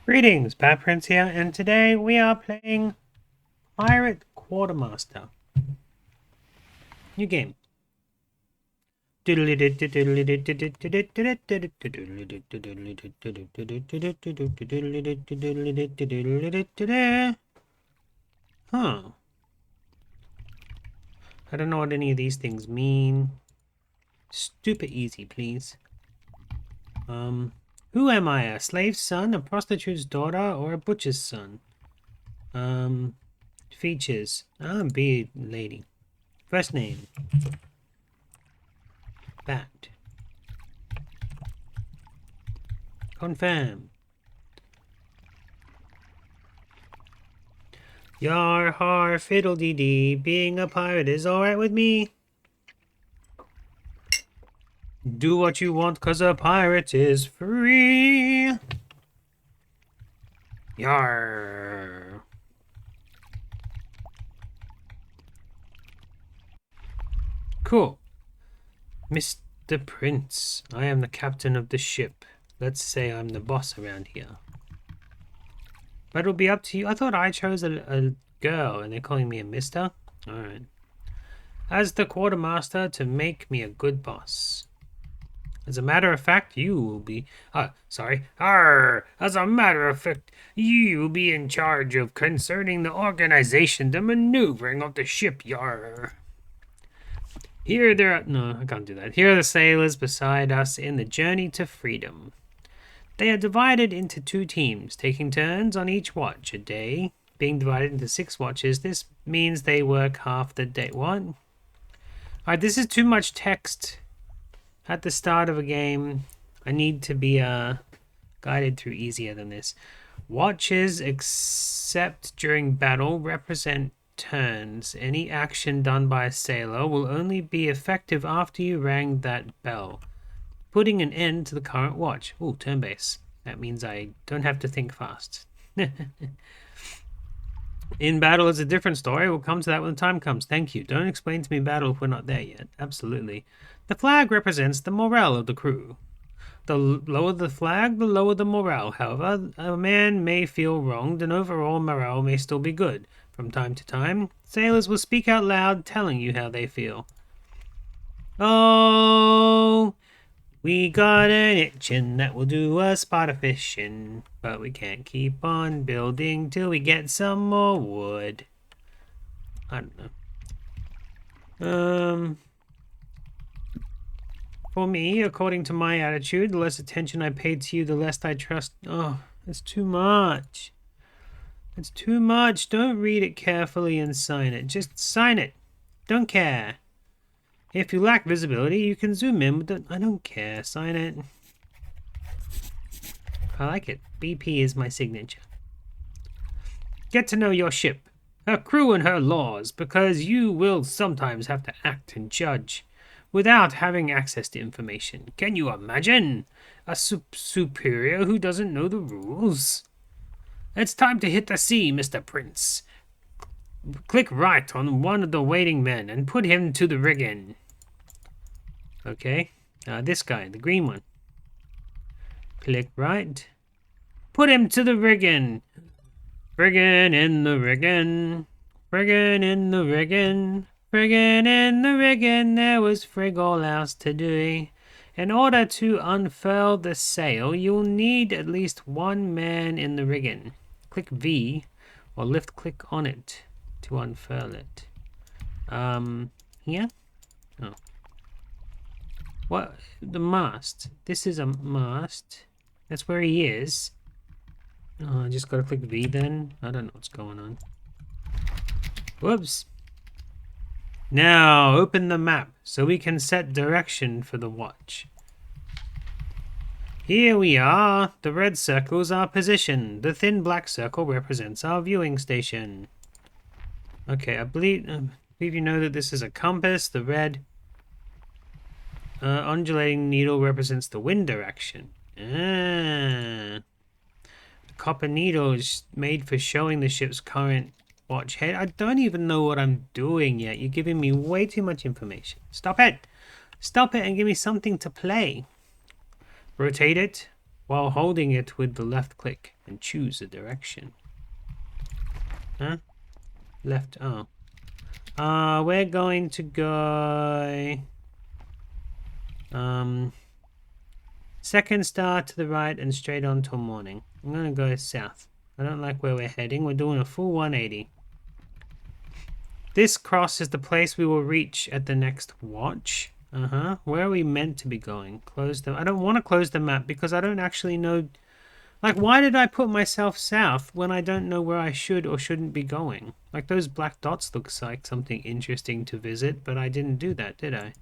Greetings, Batprince here, and today we are playing Pirate Quartermaster. New game. Huh. I don't know what any of these things mean. Stupid easy, please. Who am I? A slave's son, a prostitute's daughter, or a butcher's son? Features. Be lady. First name. Bat. Confirm. Yar har fiddle-dee-dee, being a pirate is alright with me. Do what you want, 'cause a pirate is free. Yar. Cool. Mr. Prince, I am the captain of the ship. Let's say I'm the boss around here. But it'll be up to you. I thought I chose a girl and they're calling me a mister. Alright. As the quartermaster to make me a good boss. As a matter of fact, you will be... As a matter of fact, you will be in charge of concerning the organization, the maneuvering of the ship, yar. Here there are... No, I can't do that. Here are the sailors beside us in the journey to freedom. They are divided into 2 teams, taking turns on each watch a day. Being divided into 6 watches, this means they work half the day. What? Alright, this is too much text. At the start of a game, I need to be guided through easier than this. Watches, except during battle, represent turns. Any action done by a sailor will only be effective after you rang that bell, putting an end to the current watch. Ooh, turn base. That means I don't have to think fast. In battle is a different story. We'll come to that when the time comes. Thank you. Don't explain to me battle if we're not there yet. Absolutely. The flag represents the morale of the crew. The lower the flag, the lower the morale. However, a man may feel wronged and overall morale may still be good. From time to time, sailors will speak out loud telling you how they feel. Oh, we got an itchin' that will do a spot of fishing, but we can't keep on building till we get some more wood. I don't know. For me, according to my attitude, the less attention I pay to you, the less I trust. Oh, it's too much. It's too much. Don't read it carefully and sign it. Just sign it. Don't care. If you lack visibility, you can zoom in with the... I don't care. Sign it. I like it. BP is my signature. Get to know your ship, her crew and her laws, because you will sometimes have to act and judge without having access to information. Can you imagine a superior who doesn't know the rules? It's time to hit the sea, Mr. Prince. Click right on one of the waiting men and put him to the rigging. Okay, this guy, the green one. Click right. Put him to the rigging. Friggin' in the rigging. Friggin' in the rigging. Friggin' in the rigging, there was frig all else to do. In order to unfurl the sail, you'll need at least 1 man in the rigging. Click V, or left-click on it to unfurl it. Here? Oh. What? The mast. This is a mast. That's where he is. Oh, I just gotta click V then. I don't know what's going on. Whoops. Now, open the map so we can set direction for the watch. Here we are. The red circles are position. The thin black circle represents our viewing station. Okay, I believe you know that this is a compass. The red undulating needle represents the wind direction. The copper needle is made for showing the ship's current watch head. I don't even know what I'm doing yet. You're giving me way too much information. Stop it. Stop it and give me something to play. Rotate it. while holding it with the left click and choose a direction. Huh? Left, oh. We're going to go... second star to the right and straight on till morning. I'm gonna go south. I don't like where we're heading. We're doing a full 180. This cross is the place we will reach at the next watch. Where are we meant to be going? Close the... I don't want to close the map because I don't actually know... Like, why did I put myself south when I don't know where I should or shouldn't be going? Like, those black dots looks like something interesting to visit, but I didn't do that, did I?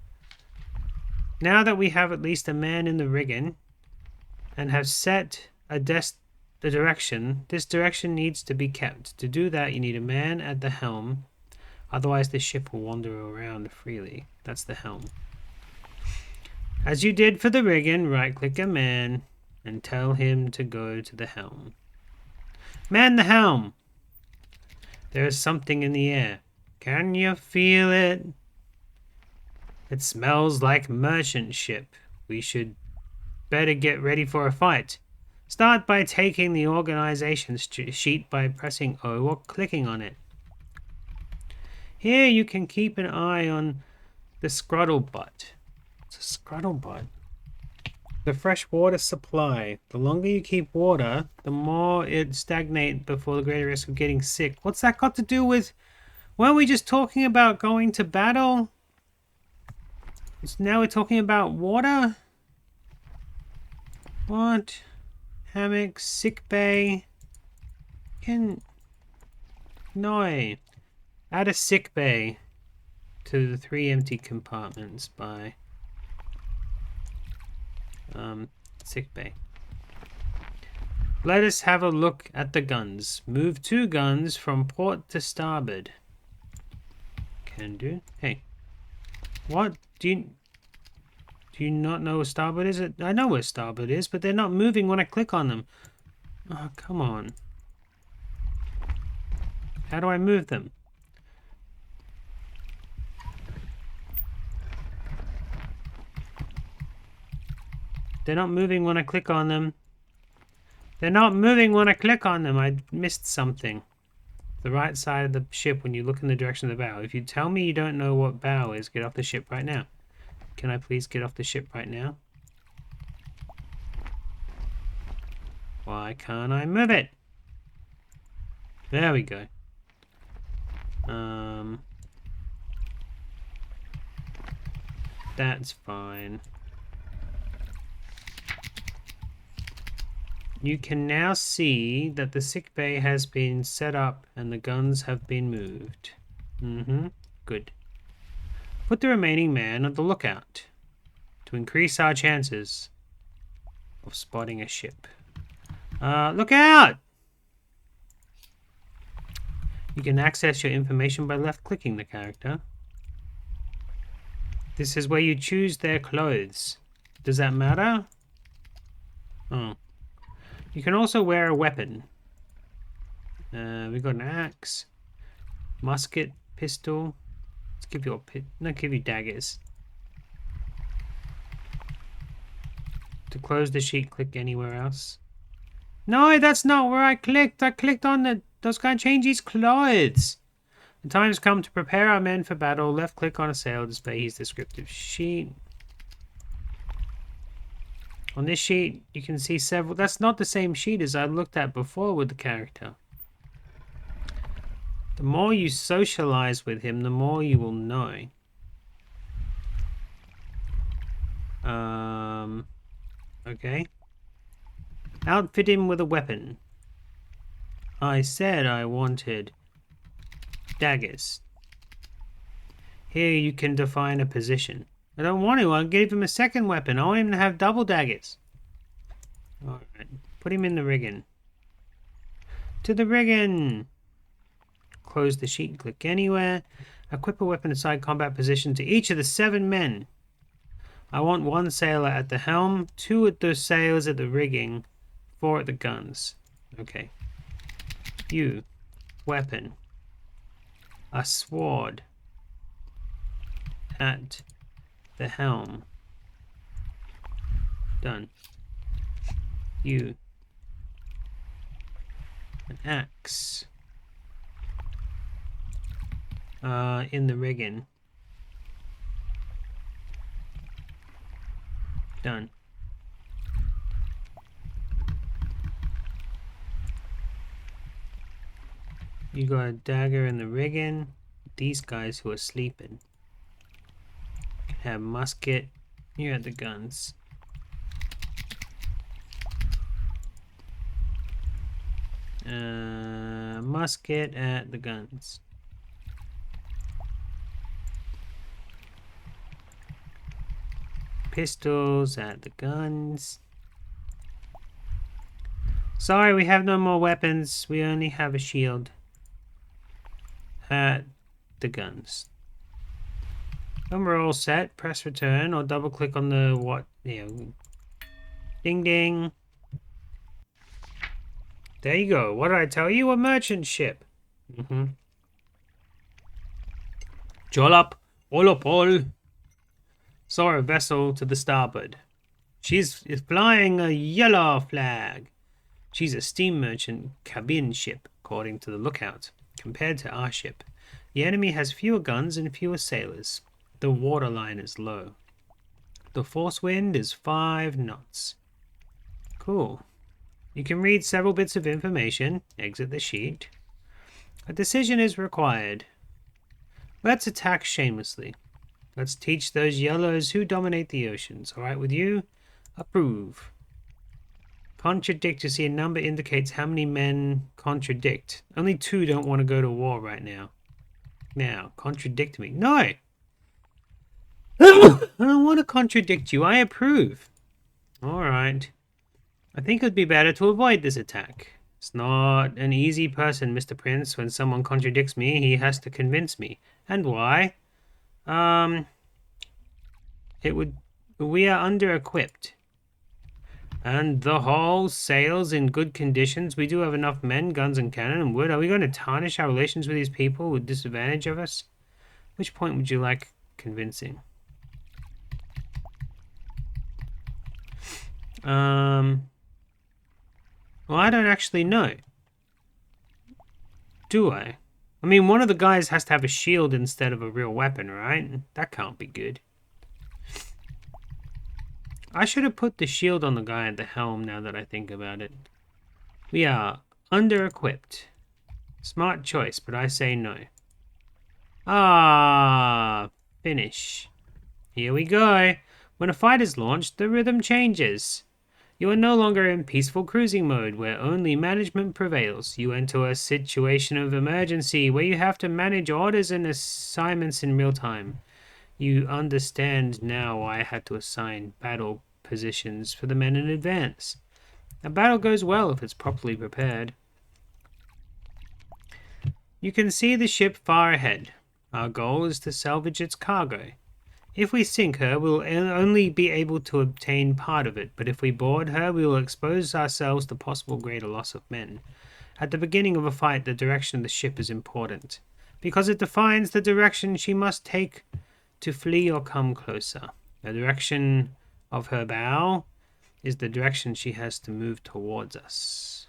Now that we have at least a man in the rigging and have set the direction, this direction needs to be kept. To do that, you need a man at the helm. Otherwise, the ship will wander around freely. That's the helm. As you did for the rigging, right-click a man and tell him to go to the helm. Man the helm! There is something in the air. Can you feel it? It smells like merchant ship. We should better get ready for a fight. Start by taking the organization sheet by pressing O or clicking on it. Here you can keep an eye on the scruttlebutt. It's a scruttlebutt. The fresh water supply. The longer you keep water, the more it stagnates before the greater risk of getting sick. What's that got to do with... Weren't we just talking about going to battle? So now we're talking about water? What? Hammock, sick bay. No. Add a sick bay to the 3 empty compartments by sick bay. Let us have a look at the guns. Move 2 guns from port to starboard. Can do. Hey. What? Do you not know where starboard is? I know where starboard is, but they're not moving when I click on them. Oh, come on. How do I move them? They're not moving when I click on them. They're not moving when I click on them. I missed something. The right side of the ship when you look in the direction of the bow. If you tell me you don't know what bow is, get off the ship right now. Can I please get off the ship right now? Why can't I move it? There we go. That's fine. You can now see that the sick bay has been set up and the guns have been moved. Good. Put the remaining man on the lookout to increase our chances of spotting a ship. Look out! You can access your information by left-clicking the character. This is where you choose their clothes. Does that matter? Oh. You can also wear a weapon. We've got an axe, musket, pistol. Let's give you give you daggers. To close the sheet, click anywhere else. No, that's not where I clicked. I clicked on those guys change his clothes. The time has come to prepare our men for battle. Left click on a sail to display his descriptive sheet. On this sheet, you can see several... That's not the same sheet as I looked at before with the character. The more you socialize with him, the more you will know. Okay. Outfit him with a weapon. I said I wanted daggers. Here you can define a position. I don't want to. I'll give him a second weapon. I want him to have double daggers. Alright. Put him in the rigging. To the rigging! Close the sheet and click anywhere. Equip a weapon aside combat position to each of the 7 men. I want 1 sailor at the helm, 2 at the sails at the rigging, 4 at the guns. Okay. You. Weapon. A sword. At the helm. Done. You. An axe. In the rigging. Done. You got a dagger in the rigging. These guys who are sleeping can have musket. You're at the guns. Musket at the guns. Pistols at the guns. Sorry, we have no more weapons. We only have a shield. At the guns. When we're all set, press return or double click on the what? Ding ding. There you go. What did I tell you? A merchant ship. Jolop, all. Saw a vessel to the starboard. She's flying a yellow flag. She's a steam merchant cabin ship, according to the lookout. Compared to our ship, the enemy has fewer guns and fewer sailors. The waterline is low. The force wind is 5 knots. Cool. You can read several bits of information. Exit the sheet. A decision is required. Let's attack shamelessly. Let's teach those yellows who dominate the oceans. All right with you? Approve. Contradict. You see a number indicates how many men contradict. Only 2 don't want to go to war right now. Now, contradict me. No! I don't want to contradict you. I approve. Alright. I think it would be better to avoid this attack. It's not an easy person, Mr. Prince. When someone contradicts me, he has to convince me. And why? We are under-equipped. And the hull sails in good conditions. We do have enough men, guns, and cannon and wood. Are we going to tarnish our relations with these people with disadvantage of us? Which point would you like convincing? Well, I don't actually know. Do I? I mean, one of the guys has to have a shield instead of a real weapon, right? That can't be good. I should have put the shield on the guy at the helm now that I think about it. We are under-equipped. Smart choice, but I say no. Ah, finish. Here we go. When a fight is launched, the rhythm changes. You are no longer in peaceful cruising mode, where only management prevails. You enter a situation of emergency, where you have to manage orders and assignments in real time. You understand now why I had to assign battle positions for the men in advance. A battle goes well if it's properly prepared. You can see the ship far ahead. Our goal is to salvage its cargo. If we sink her, we'll only be able to obtain part of it, but if we board her, we will expose ourselves to possible greater loss of men. At the beginning of a fight, the direction of the ship is important, because it defines the direction she must take to flee or come closer. The direction of her bow is the direction she has to move towards us.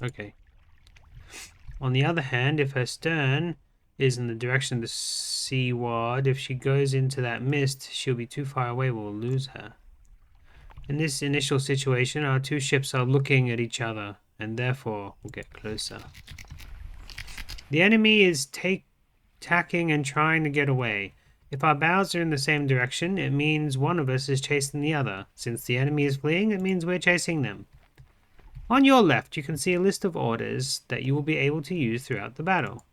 Okay. On the other hand, if her stern is in the direction of the seaward, if she goes into that mist, she'll be too far away, we'll lose her. In this initial situation, our 2 ships are looking at each other, and therefore we'll get closer. The enemy is tacking and trying to get away. If our bows are in the same direction, it means one of us is chasing the other. Since the enemy is fleeing, it means we're chasing them. On your left, you can see a list of orders that you will be able to use throughout the battle.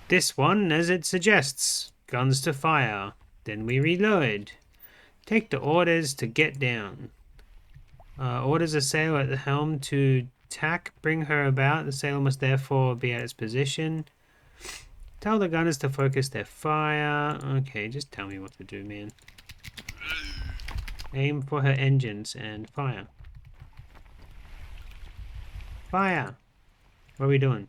This one, as it suggests, guns to fire. Then we reload. Take the orders to get down. Orders a sailor at the helm to tack, bring her about. The sailor must therefore be at its position. Tell the gunners to focus their fire. Okay, just tell me what to do, man. Aim for her engines and fire. Fire! What are we doing?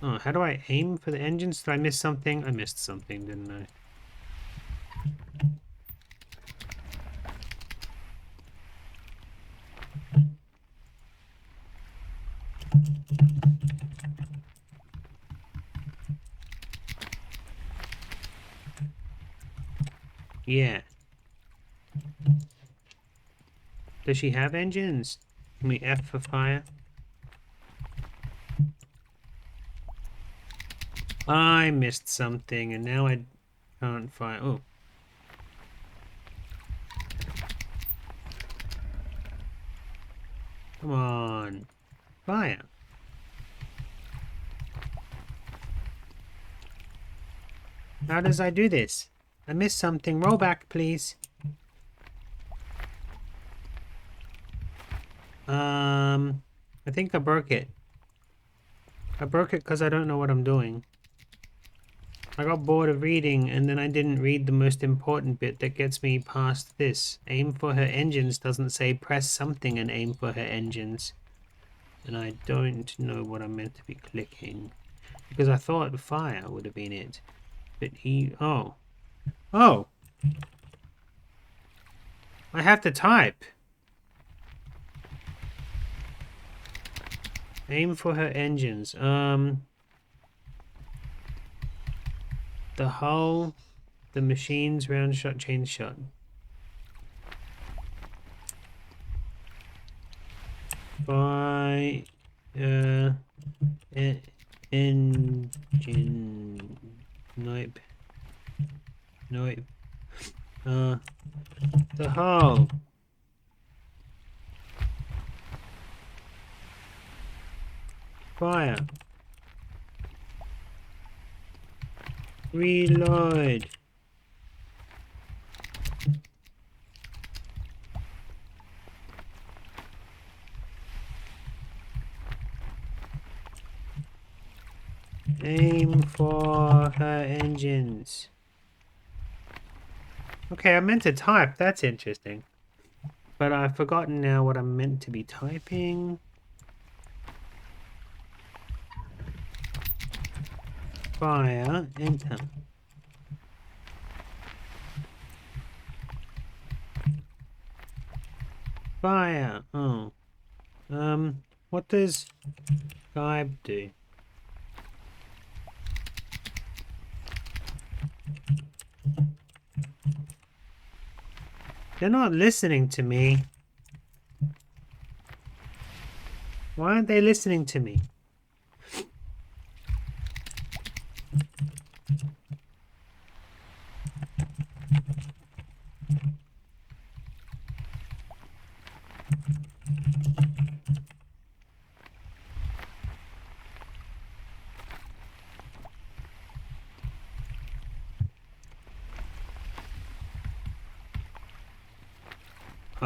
Oh, how do I aim for the engines? Did I miss something? I missed something, didn't I? Yeah. Does she have engines? Can we F for fire? I missed something and now I can't fire. Oh. Come on. Fire. How does I do this? I missed something. Roll back, please. I think I broke it. I broke it because I don't know what I'm doing. I got bored of reading and then I didn't read the most important bit that gets me past this. Aim for her engines doesn't say press something and aim for her engines. And I don't know what I'm meant to be clicking. Because I thought fire would have been it. But oh. Oh! I have to type. Aim for her engines. The hull, the machines, round shot, chain shot. By engine. Nope. Nope. The hull. Fire. Reload. Aim for her engines. Okay, I meant to type. That's interesting. But I've forgotten now what I'm meant to be typing. Fire. Enter. Fire. Oh. What does Skype do? They're not listening to me. Why aren't they listening to me?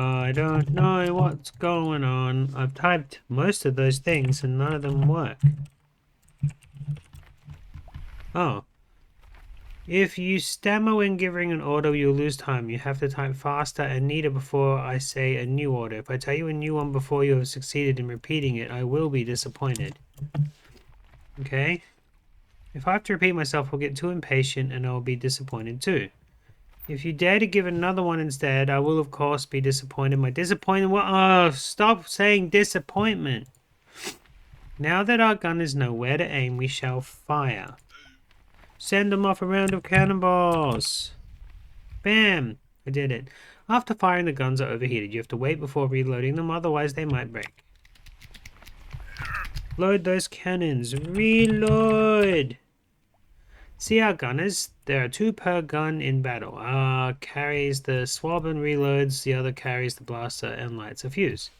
I don't know what's going on. I've typed most of those things and none of them work. Oh. If you stammer when giving an order, you'll lose time. You have to type faster and neater before I say a new order. If I tell you a new one before you have succeeded in repeating it, I will be disappointed. Okay? If I have to repeat myself, I'll get too impatient and I'll be disappointed too. If you dare to give another one instead, I will of course be disappointed. My disappointment... Oh, stop saying disappointment. Now that our gunners know where to aim, we shall fire. Send them off a round of cannonballs. Bam! I did it. After firing, the guns are overheated. You have to wait before reloading them, otherwise they might break. Load those cannons. Reload! See our gunners? There are 2 per gun in battle. Carries the swab and reloads, the other carries the blaster and lights a fuse.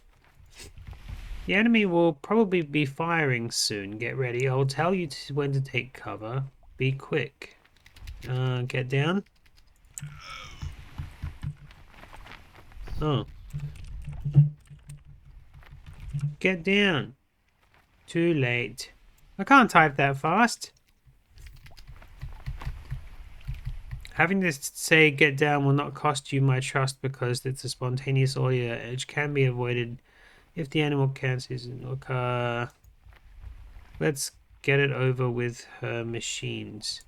The enemy will probably be firing soon. Get ready. I'll tell you when to take cover. Be quick. Get down. Oh. Get down. Too late. I can't type that fast. Having to say get down will not cost you my trust because it's a spontaneous order which can be avoided if the animal cancels. Let's get it over with her machines.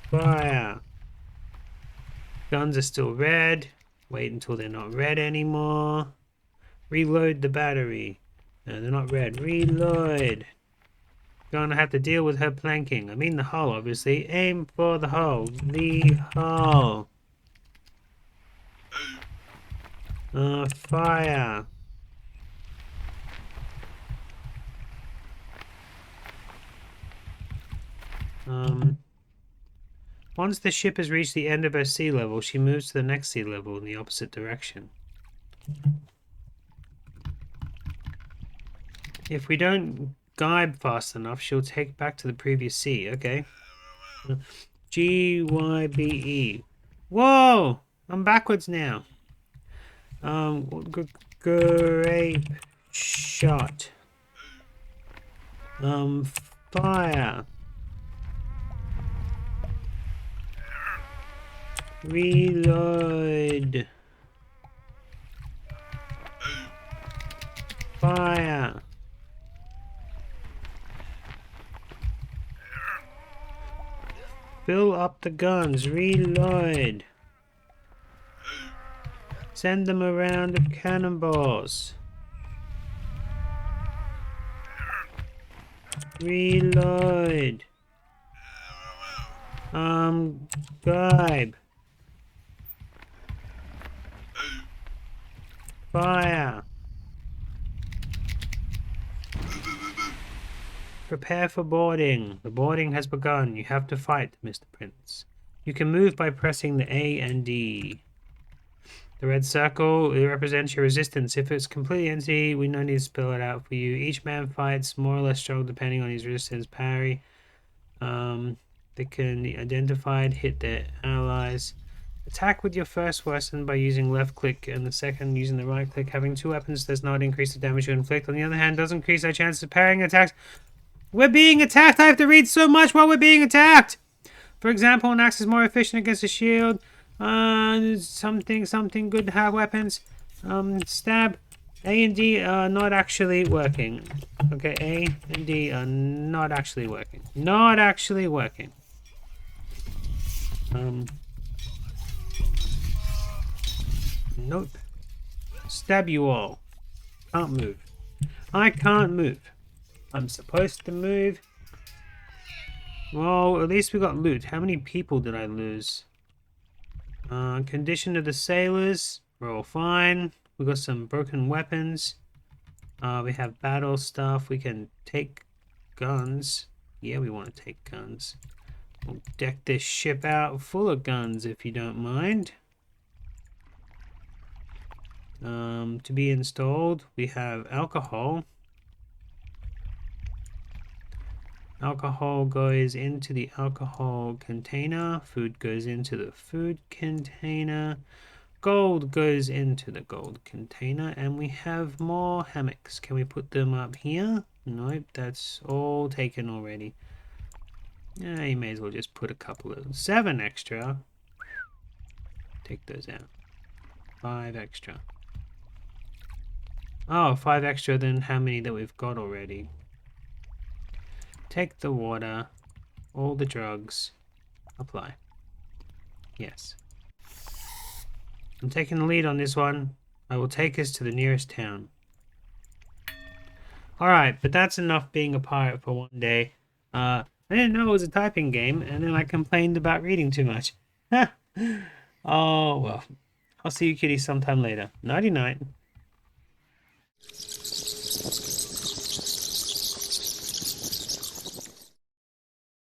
Fire. Guns are still red. Wait until they're not red anymore. Reload the battery. No, they're not red. Reload. Gonna have to deal with her planking. I mean the hull, obviously. Aim for the hull. The hull. Fire. Once the ship has reached the end of her sea level, she moves to the next sea level in the opposite direction. If we don't guide fast enough, she'll take back to the previous sea. Okay. GYBE. Whoa! I'm backwards now. Grape shot. Fire. Reload. Fire. Fill up the guns. Reload. Send them a round of cannonballs. Reload. Guide. Fire. Prepare for boarding. The boarding has begun. You have to fight, Mr. Prince. You can move by pressing the A and D. The red circle represents your resistance. If it's completely empty, we no need to spell it out for you. Each man fights more or less strong depending on his resistance parry. They can be identified, hit their allies. Attack with your first weapon by using left click and the second using the right click. Having two weapons does not increase the damage you inflict. On the other hand, does increase our chances of parrying attacks. We're being attacked! I have to read so much while we're being attacked! For example, an axe is more efficient against a shield. Something good to have weapons. Stab. A and D are not actually working. Okay, A and D are not actually working. Not actually working. Nope. Stab you all. Can't move. I can't move. I'm supposed to move. Well, at least we got loot. How many people did I lose? Condition of the sailors. We're all fine. We got some broken weapons. We have battle stuff. We can take guns. Yeah, we want to take guns. We'll deck this ship out full of guns if you don't mind. To be installed, we have alcohol. Alcohol goes into the alcohol container. Food goes into the food container. Gold goes into the gold container. And we have more hammocks. Can we put them up here? Nope, that's all taken already. Yeah, you may as well just put a couple of 7 extra. Take those out. 5 extra. Oh, 5 extra than how many that we've got already. Take the water, all the drugs, apply. Yes. I'm taking the lead on this one. I will take us to the nearest town. Alright, but that's enough being a pirate for one day. I didn't know it was a typing game, and then I complained about reading too much. Oh, well. I'll see you kitties sometime later. Nighty-night.